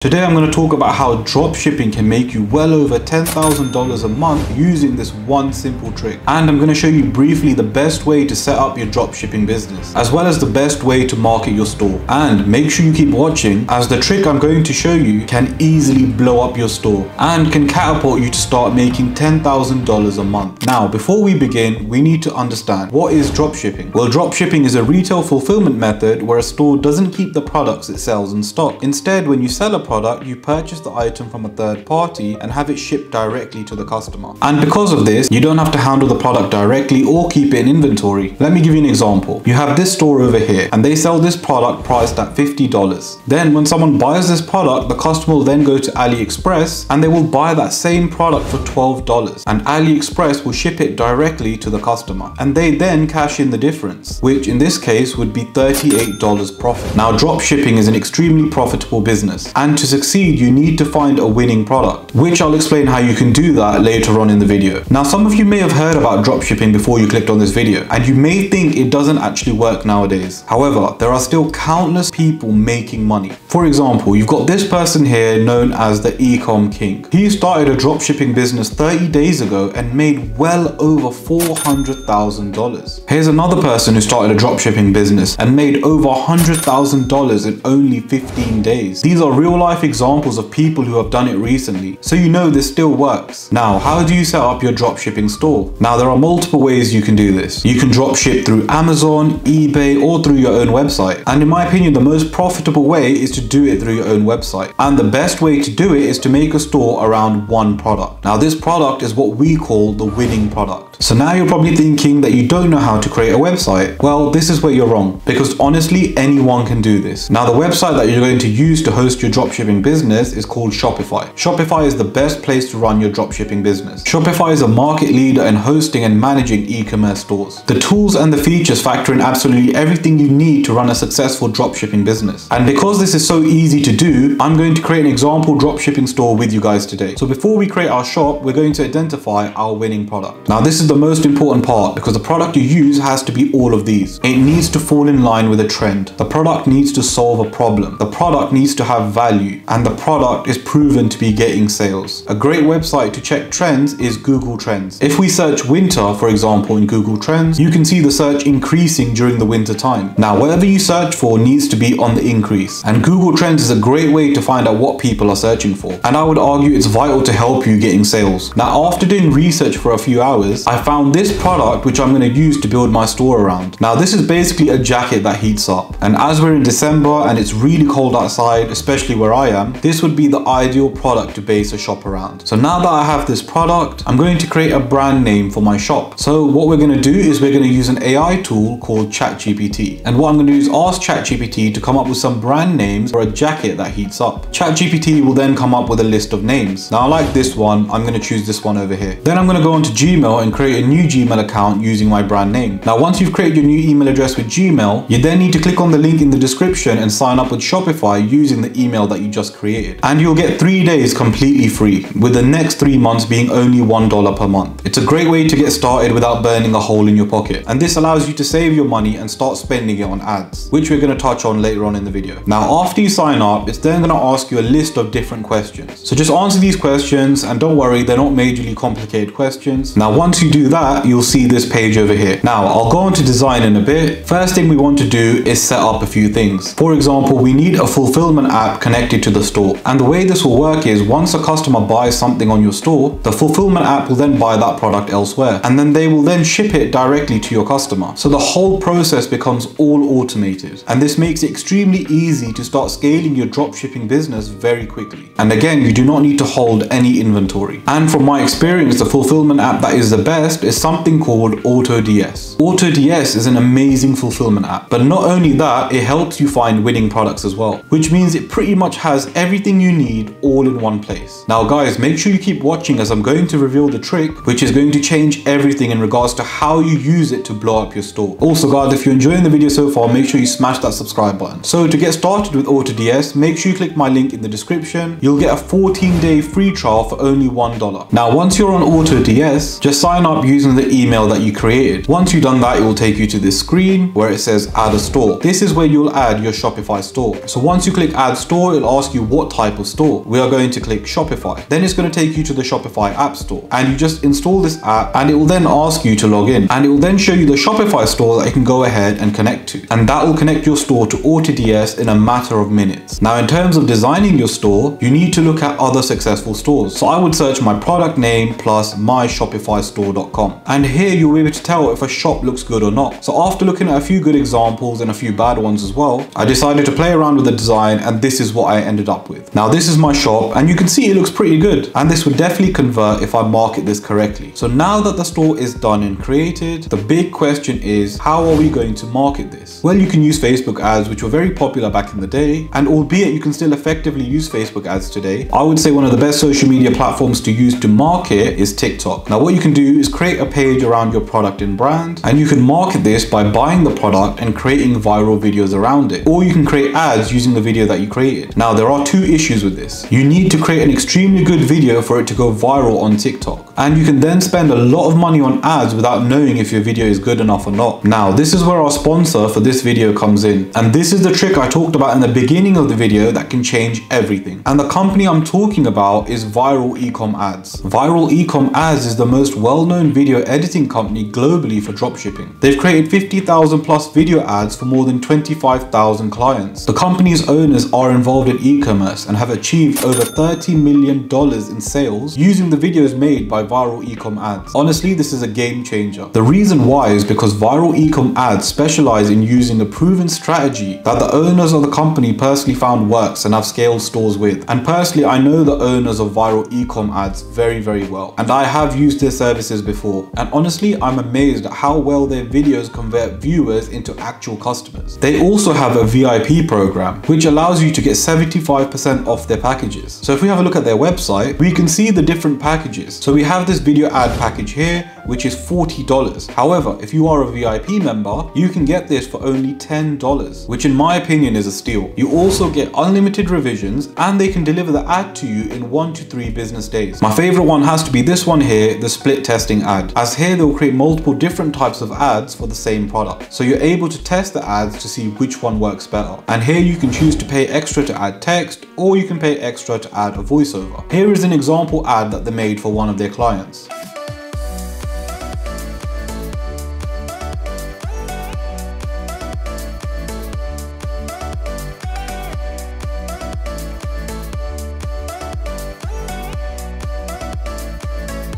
Today I'm going to talk about how dropshipping can make you well over $10,000 a month using this one simple trick. And I'm going to show you briefly the best way to set up your dropshipping business, as well as the best way to market your store. And make sure you keep watching, as the trick I'm going to show you can easily blow up your store and can catapult you to start making $10,000 a month. Now, before we begin, we need to understand, what is dropshipping? Well, dropshipping is a retail fulfillment method where a store doesn't keep the products it sells in stock. Instead, when you sell a product, you purchase the item from a third party and have it shipped directly to the customer. And because of this, you don't have to handle the product directly or keep it in inventory. Let me give you an example. You have this store over here and they sell this product priced at $50. Then when someone buys this product, the customer will then go to AliExpress and they will buy that same product for $12, and AliExpress will ship it directly to the customer, and they then cash in the difference, which in this case would be $38 profit. Now, dropshipping is an extremely profitable business, and to succeed you need to find a winning product, which I'll explain how you can do that later on in the video. Now, some of you may have heard about dropshipping before you clicked on this video, and you may think it doesn't actually work nowadays. However, there are still countless people making money. For example, you've got this person here known as the Ecom King. He started a dropshipping business 30 days ago and made well over $400,000. Here's another person who started a dropshipping business and made over $100,000 in only 15 days. These are real life examples of people who have done it recently, so you know this still works. Now, how do you set up your dropshipping store? Now, there are multiple ways you can do this. You can dropship through Amazon, eBay, or through your own website. And in my opinion, the most profitable way is to do it through your own website. And the best way to do it is to make a store around one product. Now, this product is what we call the winning product. So now you're probably thinking that you don't know how to create a website. Well, this is where you're wrong, because honestly, anyone can do this. Now, the website that you're going to use to host your dropshipping business is called Shopify. Shopify is the best place to run your dropshipping business. Shopify is a market leader in hosting and managing e-commerce stores. The tools and the features factor in absolutely everything you need to run a successful dropshipping business. And because this is so easy to do, I'm going to create an example dropshipping store with you guys today. So before we create our shop, we're going to identify our winning product. Now, this is the most important part, because the product you use has to be all of these. It needs to fall in line with a trend. The product needs to solve a problem. The product needs to have value, and the product is proven to be getting sales. A great website to check trends is Google Trends. If we search winter, for example, in Google Trends, you can see the search increasing during the winter time. Now, whatever you search for needs to be on the increase, and Google Trends is a great way to find out what people are searching for. And I would argue it's vital to help you getting sales. Now, after doing research for a few hours, I found this product which I'm going to use to build my store around. Now, this is basically a jacket that heats up, and as we're in December and it's really cold outside, especially where I am, this would be the ideal product to base a shop around. So now that I have this product, I'm going to create a brand name for my shop. So what we're going to do is we're going to use an AI tool called ChatGPT, and what I'm going to do is ask ChatGPT to come up with some brand names for a jacket that heats up. ChatGPT will then come up with a list of names. Now, I like this one. I'm going to choose this one over here. Then I'm going to go onto Gmail and create a new Gmail account using my brand name. Now, once you've created your new email address with Gmail, you then need to click on the link in the description and sign up with Shopify using the email that you just created. And you'll get 3 days completely free, with the next 3 months being only $1 per month. It's a great way to get started without burning a hole in your pocket. And this allows you to save your money and start spending it on ads, which we're going to touch on later on in the video. Now, after you sign up, it's then going to ask you a list of different questions. So just answer these questions, and don't worry, they're not majorly complicated questions. Now, once you do that, you'll see this page over here. Now, I'll go on to design in a bit. First thing we want to do is set up a few things. For example, we need a fulfillment app connected to the store. And the way this will work is, once a customer buys something on your store, the fulfillment app will then buy that product elsewhere, and then they will then ship it directly to your customer. So the whole process becomes all automated, and this makes it extremely easy to start scaling your dropshipping business very quickly. And again, you do not need to hold any inventory. And from my experience, the fulfillment app that is the best is something called AutoDS. AutoDS is an amazing fulfillment app, but not only that, it helps you find winning products as well, which means it pretty much has everything you need all in one place. Now guys, make sure you keep watching, as I'm going to reveal the trick which is going to change everything in regards to how you use it to blow up your store. Also guys, if you're enjoying the video so far, make sure you smash that subscribe button. So to get started with AutoDS, make sure you click my link in the description. You'll get a 14-day free trial for only $1. Now once you're on AutoDS, just sign up using the email that you created. Once you've done that, it will take you to this screen where it says add a store. This is where you'll add your Shopify store. So once you click add store, it'll ask you what type of store. We are going to click Shopify. Then it's going to take you to the Shopify app store, and you just install this app, and it will then ask you to log in, and it will then show you the Shopify store that you can go ahead and connect to, and that will connect your store to AutoDS in a matter of minutes. Now in terms of designing your store, you need to look at other successful stores. So I would search my product name plus myshopifystore.com, and here you'll be able to tell if a shop looks good or not. So after looking at a few good examples and a few bad ones as well, I decided to play around with the design, and this is what I ended up with. Now this is my shop, and you can see it looks pretty good, and this would definitely convert if I market this correctly. So now that the store is done and created, the big question is, how are we going to market this? Well, you can use Facebook ads, which were very popular back in the day, and albeit you can still effectively use Facebook ads today, I would say one of the best social media platforms to use to market is TikTok. Now what you can do is create a page around your product and brand, and you can market this by buying the product and creating viral videos around it, or you can create ads using the video that you created. Now there are two issues with this. You need to create an extremely good video for it to go viral on TikTok, and you can then spend a lot of money on ads without knowing if your video is good enough or not. Now this is where our sponsor for this video comes in, and this is the trick I talked about in the beginning of the video that can change everything. And the company I'm talking about is Ecom Adz. Ecom Adz is the most well-known video editing company globally for dropshipping. They've created 50,000 plus video ads for more than 25,000 clients. The company's owners are involved in e-commerce and have achieved over $30 million in sales using the videos made by Ecom Adz. Honestly, this is a game changer. The reason why is because Ecom Adz specialize in using a proven strategy that the owners of the company personally found works and have scaled stores with. And personally, I know the owners of Ecom Adz very, very well, and I have used their services before, and honestly I'm amazed at how well their videos convert viewers into actual customers. They also have a VIP program which allows you to get 75% off their packages. So if we have a look at their website, we can see the different packages. So we have this video ad package here, which is $40. However, if you are a VIP member, you can get this for only $10, which in my opinion is a steal. You also get unlimited revisions, and they can deliver the ad to you in 1 to 3 business days. My favorite one has to be this one here, the split testing ad, as here they'll create multiple different types of ads for the same product. So you're able to test the ads to see which one works better. And here you can choose to pay extra to add text, or you can pay extra to add a voiceover. Here is an example ad that they made for one of their clients.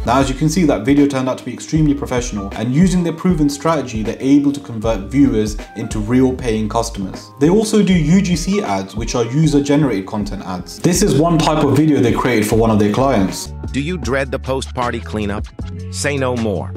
Now as you can see, that video turned out to be extremely professional, and using their proven strategy they're able to convert viewers into real paying customers. They also do UGC ads, which are user generated content ads. This is one type of video they created for one of their clients. Do you dread the post-party cleanup? Say no more.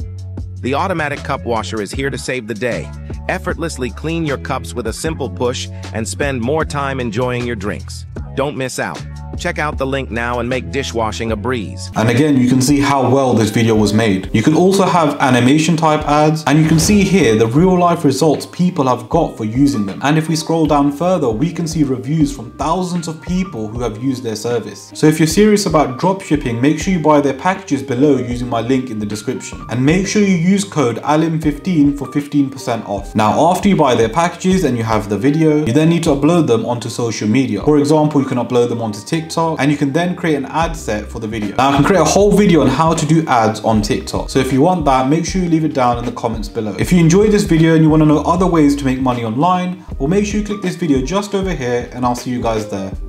The automatic cup washer is here to save the day. Effortlessly clean your cups with a simple push and spend more time enjoying your drinks. Don't miss out. Check out the link now and make dishwashing a breeze. And again, you can see how well this video was made. You can also have animation type ads, and you can see here the real life results people have got for using them. And if we scroll down further, we can see reviews from thousands of people who have used their service. So if you're serious about dropshipping, make sure you buy their packages below using my link in the description. And make sure you use code ALIM15 for 15% off. Now, after you buy their packages and you have the video, you then need to upload them onto social media. For example, you can upload them onto TikTok, and you can then create an ad set for the video. Now I can create a whole video on how to do ads on TikTok. So if you want that, make sure you leave it down in the comments below. If you enjoyed this video and you want to know other ways to make money online, well, make sure you click this video just over here, and I'll see you guys there.